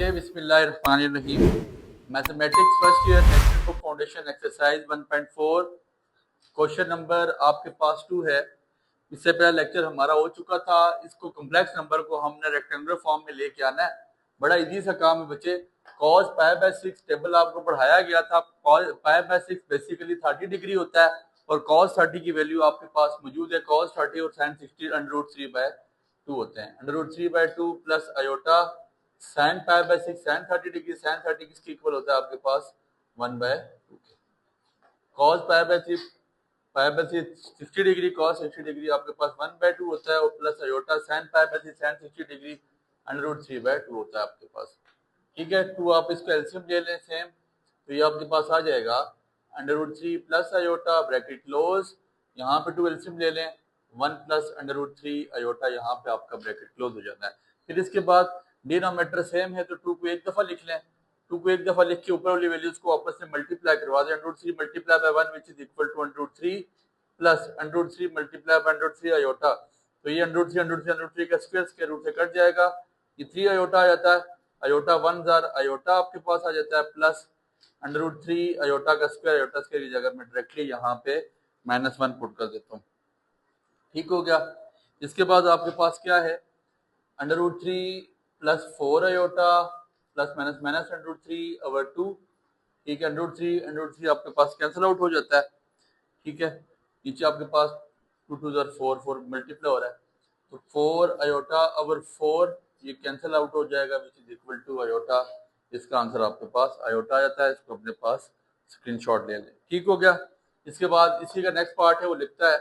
Okay, बिस्मिल्लाहिर्रहमानिर्रहीम। Mathematics first year national book foundation exercise 1.4 question number आपके पास 2 है। इससे पहला लेक्चर हमारा हो चुका था। इसको कॉम्प्लेक्स नंबर को हमने रेक्टेंगुलर फॉर्म में लेके आना है। बड़ा इजी सा काम है बच्चे। cos π/6 टेबल आपको पढ़ाया गया था। cos π/6 बेसिकली 30 डिग्री होता है और cos 30 की वैल्यू आपके पास मौजूद है। cos 30 और sin 60 √3/2 होते हैं। √3/2 plus iota sin π/6 sin 30 degree sin 30 किसके इक्वल होता है आपके पास 1/2 के। cos π/6 60 डिग्री cos 60 डिग्री आपके पास 1/2 होता है और plus iota sin π/6 sin 60 degree √3/2 होता है आपके पास। ठीक है, 2 आप इसका एलसीएम ले लें सेम, तो ये आपके पास आ जाएगा √3 प्लस आयोटा ब्रैकेट क्लोज। यहाँ पे 2 एलसीएम ले लें 1 प्लस √3 आयोटा, यहाँ पे आपका ब्रैकेट क्लोज हो जाता है। फिर इसके बाद डिनोमिनेटर सेम है तो 2 को एक दफा लिख लें। 2 को एक दफा लिख के ऊपर वाली वैल्यूज को आपस में मल्टीप्लाई करवा दें। √3 multiply by 1 which is equal to √3 plus √3 multiply by √3 iota. तो ये √3 का स्क्वायर रूट से कट जाएगा। ये 3 आयोटा आ जाता है। आयोटा 1 आयोटा आपके पास आ जाता है प्लस √3 आयोटा का स्क्वायर। आयोटा स्क्वायर की जगह मैं डायरेक्टली यहाँ पे -1 पुट कर देता हूँ। ठीक हो गया। इसके बाद आपके पास क्या है, √3 प्लस 4 आयोटा प्लस माइनस √3/2। ठीक है, √3 आपके पास कैंसिल आउट हो जाता है। ठीक है, नीचे आपके पास 2 2 4 4 मल्टीप्लाई हो रहा है तो 4 आयोटा/4 ये कैंसिल आउट हो जाएगा which is equal to iota. इसका आंसर आपके पास आयोटा आ जाता है। इसको अपने पास स्क्रीनशॉट ले लें। ठीक हो गया। इसके बाद इसी का नेक्स्ट पार्ट है, वो लिखता है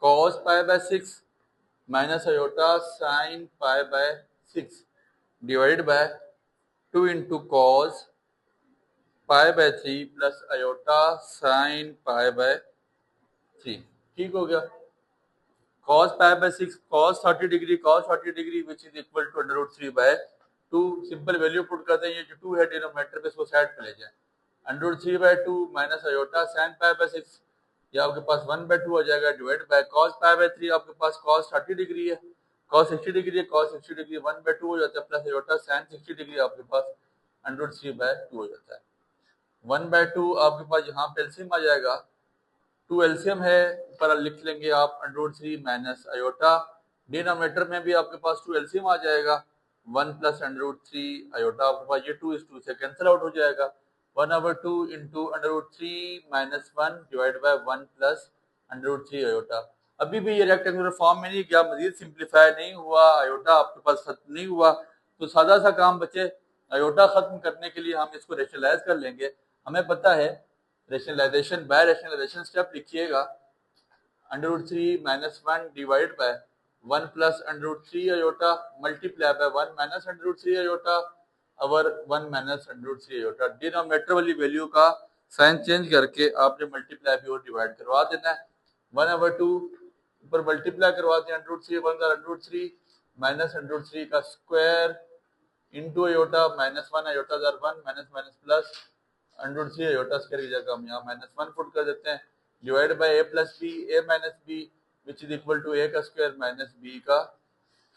cos π/6 minus iota sin π/6 divided by 2 into cos π/3 plus iota sin π/3। ठीक हो गया। cos π/6 cos 30 degree which is equal to √3/2। Simple value put करते हैं। ये जो 2 है डिनोमिनेटर पे इसको साइड पे ले जाएं। √3/2 माइनस आयोटा sin π/6 ये आपके पास 1/2 हो जाएगा डिवाइड बाय cos π/3 आपके पास cos 30 डिग्री है, cos 60 डिग्री है, cos 60 डिग्री 1/2 हो जाता है प्लस आयोटा sin 60 डिग्री आपके पास √3/2 हो जाता है। 1/2 आपके पास यहाँ पे एलसीएम आ जाएगा। 2 एलसीएम है, ऊपर लिख लेंगे आप √3 माइनस आयोटा। डिनोमिनेटर में भी आपके पास 2 एलसीएम आ जाएगा 1 प्लस √3 आयोटा। आपके पास ये 2 इस 2 से कैंसिल आउट हो जाएगा। 1/2 into √3 minus 1 divide by 1 plus √3 iota. अभी भी ये रेक्टेंगुलर फॉर्म में नहीं गया, मजीद सिंप्लीफाई नहीं हुआ, आयोटा आपके पास खत्म नहीं हुआ। तो सादा सा काम बच्चे, आयोटा खत्म करने के लिए हम इसको रेशनलाइज कर लेंगे। हमें पता है रेशनलाइजेशन बाय रेशनलाइजेशन स्टेप लिखिएगा √3 minus 1 divide by 1 plus √3 iota multiply by 1 minus √3 iota और 1 माइनस √3 आयोटा। डिनोमिनेटर वाली वैल्यू का साइन चेंज करके आपने मल्टीप्लाई भी और डिवाइड करवा देना है। 1/2 ऊपर मल्टीप्लाई करवा दें √3 √3 माइनस √3 का square into iota -1 iota 1 minus minus plus √3 iota square की जगह हम यहाँ -1 पुट कर देते हैं divide by a plus b a minus b which is equal to a का स्क्वायर माइनस b का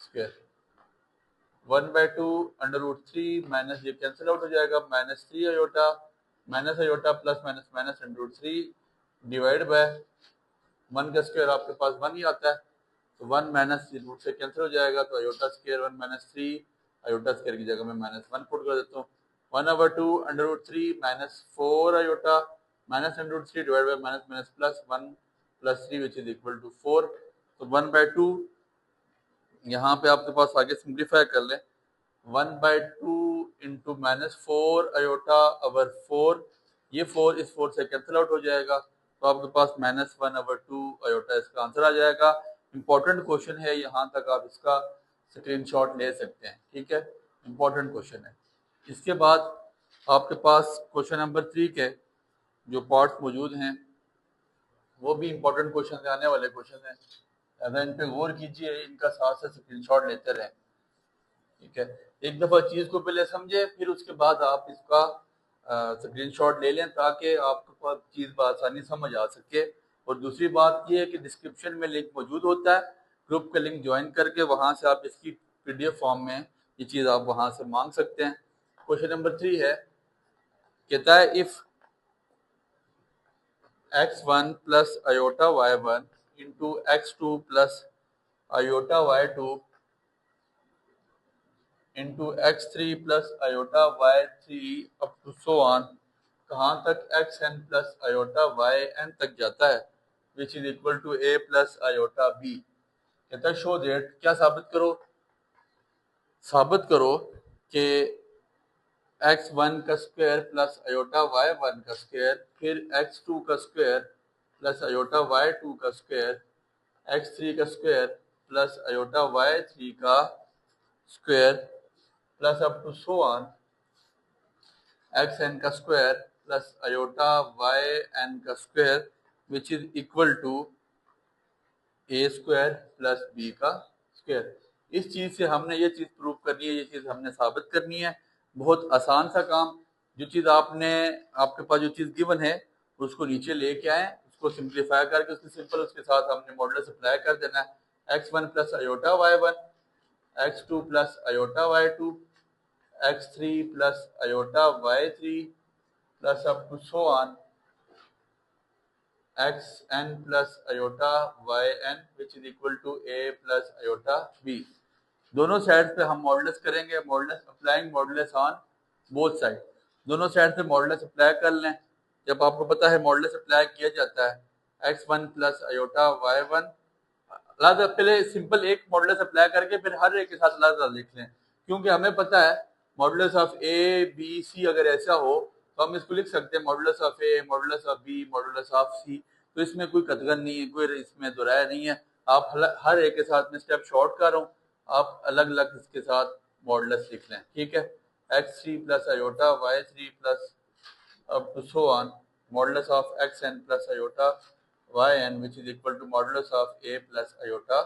स्क्वायर। 1/2 √3 माइनस ये कैंसिल आउट हो जाएगा -3 iota minus iota plus minus minus √3 divide by 1 का स्क्वायर आपके पास 1 ही आता है तो 1 माइनस रूट से कैंसिल हो जाएगा तो iota square 1 minus 3 iota square की जगह में -1 पुट कर देता हूँ। 1/2 √3 minus 4 iota minus √3 divide by minus minus plus 1 plus 3 which is equal to 4। तो 1/2 यहाँ पे आपके पास आगे सिंप्लीफाई कर लें 1/2 इंटू -4 आयोटा ओवर 4। ये 4 इस 4 से कैंसिल आउट हो जाएगा तो आपके पास -1/2 आयोटा इसका आंसर आ जाएगा। इंपॉर्टेंट क्वेश्चन है, यहाँ तक आप इसका स्क्रीनशॉट ले सकते हैं। ठीक है, इंपॉर्टेंट क्वेश्चन है। इसके बाद आपके पास क्वेश्चन नंबर 3 के जो पार्ट्स मौजूद हैं वो भी इंपॉर्टेंट क्वेश्चन है, आने वाले क्वेश्चन हैं। अगर इन पे गौर कीजिए, इनका साथ साथ स्क्रीनशॉट लेते रहें। ठीक है, एक दफ़ा चीज़ को पहले समझे फिर उसके बाद आप इसका स्क्रीनशॉट ले लें ताकि आपको पास चीज़ आसानी समझ आ सके। और दूसरी बात ये है कि डिस्क्रिप्शन में लिंक मौजूद होता है, ग्रुप का लिंक ज्वाइन करके वहाँ से आप इसकी PDF फॉर्म में ये चीज़ आप वहाँ से मांग सकते हैं। क्वेश्चन नंबर 3 है, कहता है if x1 plus iota y1 into x2 plus iota y2 into x3 plus iota y3 up to so on, कहाँ तक xn प्लस आयोटा yn तक जाता है, which is equal to a plus iota b। कहता है show that, क्या साबित करो, साबित करो कि x1 का स्क्वायर प्लस आयोटा y1 का स्क्वायर, फिर x2 का स्क्वायर प्लस आयोटा y2 का स्क्वायर, x3 का स्क्वायर प्लस आयोटा y3 का square plus up to so on xn का स्क्वायर प्लस आयोटा yn का square which is equal to a square plus b का square. इस चीज से हमने ये चीज प्रूव करनी है, ये चीज हमने साबित करनी है। बहुत आसान सा काम, जो चीज आपके पास जो चीज गिवन है उसको नीचे लेके आए, उसको सिंप्लीफाई करके उसके सिंपल उसके साथ हमने मॉडुलस अप्लाई कर देना है। x1 plus iota y1, x2 plus iota y2, x3 plus iota y3 plus up to so on xn plus iota yn which is equal to a plus iota b। दोनों side पे हम modulus करेंगे, modulus applying modulus on both side. दोनों side पे modulus apply कर लें। जब आपको पता है मॉडुलस अप्लाई किया जाता है x1 प्लस आयोटा y1, अलग पहले सिंपल एक मॉडुलस अप्लाई करके फिर हर एक के साथ अलग अलग लिख लें, क्योंकि हमें पता है modulus of a b c अगर ऐसा हो तो हम इसको लिख सकते हैं modulus of a modulus of b modulus of c। तो इसमें कोई कतगन नहीं है, कोई इसमें दुराया नहीं है। आप हर एक के साथ में स्टेप शॉर्ट कर रहा हूँ, आप अलग अलग इसके साथ मॉडुलस लिख लें, ठीक है। x3 plus iota y3 plus up to so on modulus of xn plus iota yn which is equal to modulus of a plus iota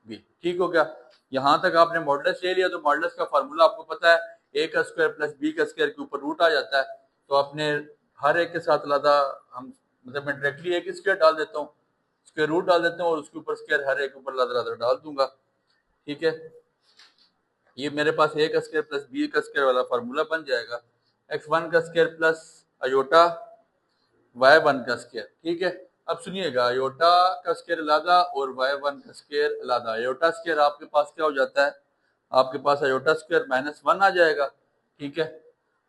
b। ठीक हो गया, यहाँ तक आपने मॉडुलस ले लिया। तो मॉडुलस का फार्मूला आपको पता है, a का स्क्वायर प्लस b का स्क्वायर के ऊपर रूट आ जाता है। तो आपने हर एक के साथ अलग, हम मतलब मैं डायरेक्टली एक स्क्वायर डाल देता हूँ, स्क्वायर रूट डाल देता हूँ और उसके ऊपर स्क्वायर हर एक ऊपर अलग डाल दूंगा, ठीक है। ये मेरे पास a का स्क्वायर प्लस b का स्क्वायर वाला फार्मूला बन जाएगा, x1 का स्क्वायर प्लस आयोटा y1 का स्क्वायर, ठीक है। अब सुनिएगा, आयोटा का स्क्वायर अलग और y1 का स्क्वायर अलग। आयोटा स्क्वायर आपके पास क्या हो जाता है, आपके पास आयोटा स्क्वायर -1 आ जाएगा, ठीक है।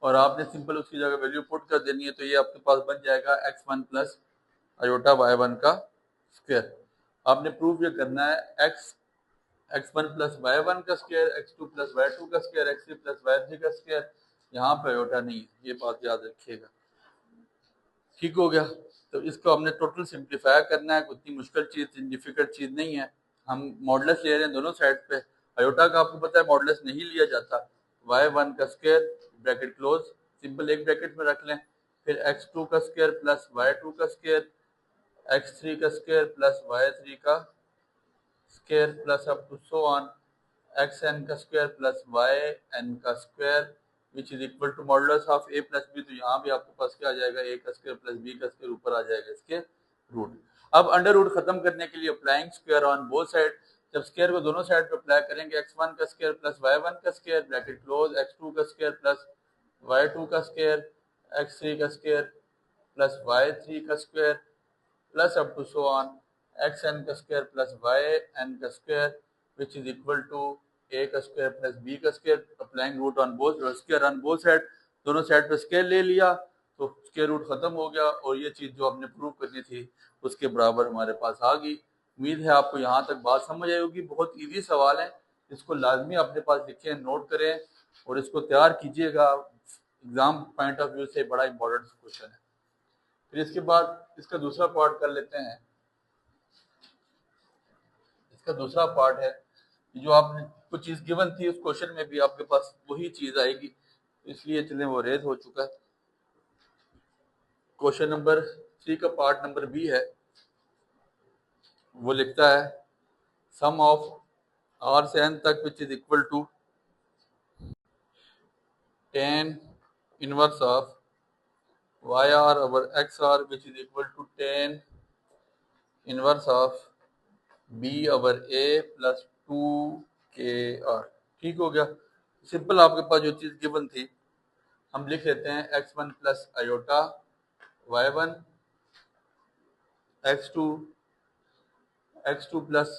और आपने सिंपल उसकी जगह वैल्यू पुट कर देनी है, तो ये आपके पास बन जाएगा x1 प्लस आयोटा y1 का स्क्वायर। आपने प्रूव ये करना है x1 प्लस y1 का स्क्वायर, x2 प्लस y2 का स्क्वायर, x3 प्लस y3 का स्क्वायर। यहाँ पे आयोटा नहीं, ये बात याद रखिएगा, ठीक हो गया। तो इसको हमने टोटल सिंप्लीफाई करना है, इतनी मुश्किल चीज डिफिकल्ट चीज नहीं है। हम मॉडुलस ले रहे हैं दोनों साइड पे। आयोटा का आपको पता है मॉडुलस नहीं लिया जाता, y1 का स्क्वायर ब्रैकेट क्लोज, सिंपल एक ब्रैकेट में रख लें, फिर x2 का स्क्वायर प्लस y2 का स्क्वायर, x3 का स्क्वायर प्लस y3 का square plus up to so on xn का स्क्वायर प्लस yn का square which is equal to modulus of a plus b। तो यहाँ भी आपके पास क्या आ जाएगा, a का स्क्वायर प्लस b का स्क्वायर ऊपर आ जाएगा इसके रूट। अब अंडर रूट खत्म करने के लिए applying square on both side, जब स्क्वायर को दोनों साइड पे अप्लाई करेंगे, x1 का स्क्वायर प्लस y1 का स्क्वायर ब्रैकेट क्लोज, x2 का स्क्वायर प्लस y2 का स्क्वायर, x3 का स्क्वायर प्लस y3 का square plus up to so on xn का स्क्वायर प्लस yn का square which is equal to a का square plus b का square. Applying root on both square on both side, दोनों side पे square ले लिया तो स्क्वायर रूट खत्म हो गया, और ये चीज जो हमने प्रूव करनी थी उसके बराबर हमारे पास आ गई। उम्मीद है आपको यहाँ तक बात समझ आई होगी। बहुत इजी सवाल है, इसको लाजमी अपने पास लिखें, नोट करें और इसको तैयार कीजिएगा। एग्जाम पॉइंट ऑफ व्यू से बड़ा इंपॉर्टेंट क्वेश्चन है। फिर इसके बाद इसका दूसरा पार्ट कर लेते हैं। इसका दूसरा पार्ट है जो आपने कुछ चीज गिवन थी, उस क्वेश्चन में भी आपके पास वही चीज आएगी, इसलिए चलें वो रेज हो चुका है। क्वेश्चन नंबर 3 का पार्ट नंबर बी है, वो लिखता है सम ऑफ r से n तक which is equal to tan inverse of yr over xr which is equal to tan inverse of b over a plus 2kr। ठीक हो गया, सिंपल आपके पास जो चीज गिवन थी हम लिख लेते हैं x1 plus iota y1, x2 plus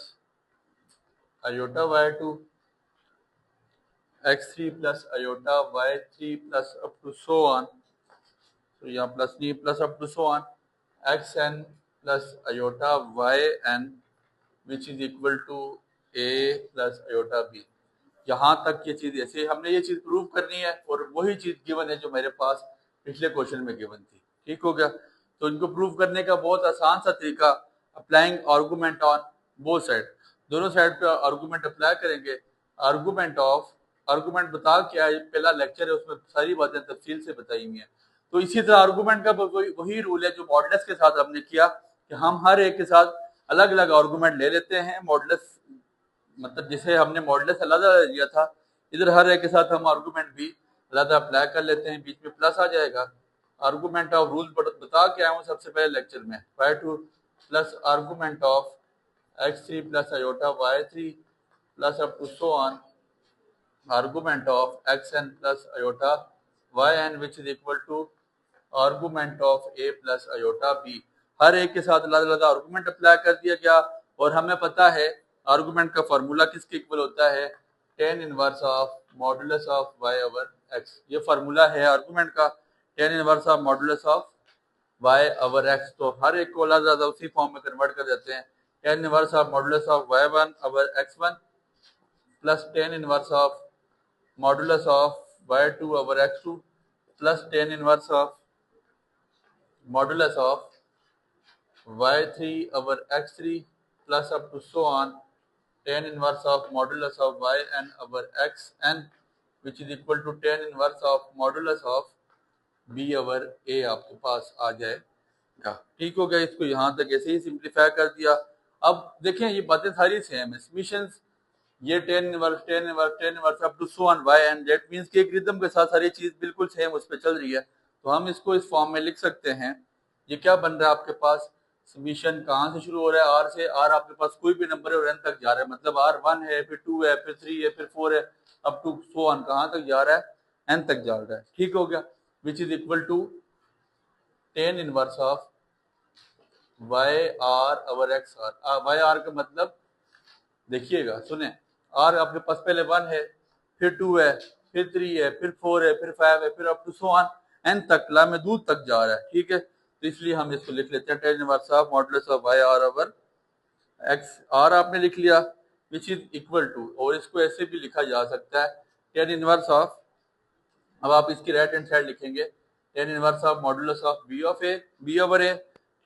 iota y2, x3 plus iota y3 plus up to so on, तो यहाँ प्लस नहीं plus up to so on, xn plus iota yn which is equal to a plus iota b। यहाँ तक ये चीज, ऐसे हमने ये चीज प्रूव करनी है और वही चीज गिवन है जो मेरे पास पिछले क्वेश्चन में गिवन थी। ठीक हो गया। तो इनको प्रूव करने का बहुत आसान सा तरीका, applying argument on both side, दोनों साइड पे आर्गुमेंट अप्लाई करेंगे। आर्गुमेंट बता क्या है, पहला लेक्चर है उसमें सारी बातें तफसील से बताई हुई है। तो इसी तरह आर्गुमेंट का वही रूल है जो मॉडुलस के साथ हमने किया कि हम हर एक के साथ अलग अलग आर्गुमेंट ले लेते हैं। मॉडुलस मतलब जिसे हमने मॉडुलस अलग लिया था, इधर हर एक के साथ हम आर्गुमेंट भी अलग अप्लाई कर लेते हैं, बीच में प्लस आ जाएगा। आर्गुमेंट ऑफ रूल बता के आया हूँ सबसे पहले लेक्चर में, y2 plus argument of x3 plus iota y3 plus up to so on argument of xn plus iota yn which is equal to argument of a plus iota b। हर एक के साथ अलग अलग आर्गुमेंट अप्लाई कर दिया गया और हमें पता है आर्गुमेंट का फार्मूला किसके इक्वल होता है, tan inverse of modulus of y over x। ये फार्मूला है आर्गुमेंट का, tan inverse of modulus of y over x। तो हर एक को अलग अलग उसी फॉर्म में कन्वर्ट कर देते हैं, tan inverse of modulus of y1 over x1 plus tan inverse of modulus of y2 over x2 plus tan inverse of modulus of y3 over x3 plus up to so on tan inverse of modulus of yn over xn which is equal to tan inverse of modulus of b over a आपके पास आ जाएगा। ठीक हो गया। इसको यहाँ तक ऐसे ही simplify कर दिया। अब देखें ये बातें सारी सेम है, समीशंस ये tan inverse up to so on yn, that means कि एक रिदम के साथ सारी चीज बिल्कुल सेम उस पर चल रही है। तो हम इसको इस फॉर्म में लिख सकते हैं। ये क्या बन रहा है आपके पास, समीशन कहाँ से शुरू हो रहा है, r से। r आपके पास कोई भी नंबर है और n तक जा रहा है, मतलब r1 है, फिर 2 है, फिर 3 है, फिर 4 है, अप टू सो ऑन कहाँ तक जा रहा है, n तक जा रहा है। ठीक हो गया। Which is equal to tan inverse of yr over xr। yr का मतलब देखिएगा, सुने, r आपके पास पहले 1 है, फिर 2 है, फिर 3 है, फिर 4 है, फिर 5 है, फिर up to so on n तक, लामहदूद तक जा रहा है। ठीक है। तो इसलिए हम इसको लिख लेते हैं tan inverse of modulus of yr over x। r आपने लिख लिया विच इज इक्वल टू, और इसको ऐसे भी लिखा जा सकता है tan इनवर्स ऑफ, अब आप इसकी राइट हैंड साइड लिखेंगे tan inverse of modulus of b of a, b over a।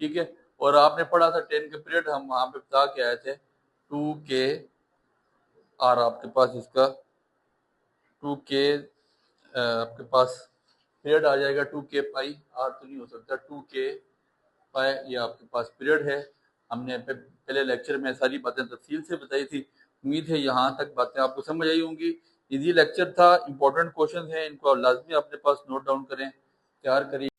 ठीक है। और आपने पढ़ा था 10 के पीरियड, हम वहां पे बता के आए थे 2k r, आपके पास इसका 2k आपके पास पीरियड आ जाएगा 2k पाई, r तो नहीं हो सकता, 2k पाई ये आपके पास पीरियड है। हमने पहले लेक्चर में सारी बातें तफसील से बताई थी। उम्मीद है यहाँ तक बातें आपको समझ आई होंगी। इजी लेक्चर था, इंपॉर्टेंट क्वेश्चन है, इनको लाजमी अपने पास नोट डाउन करें, तैयार करिए।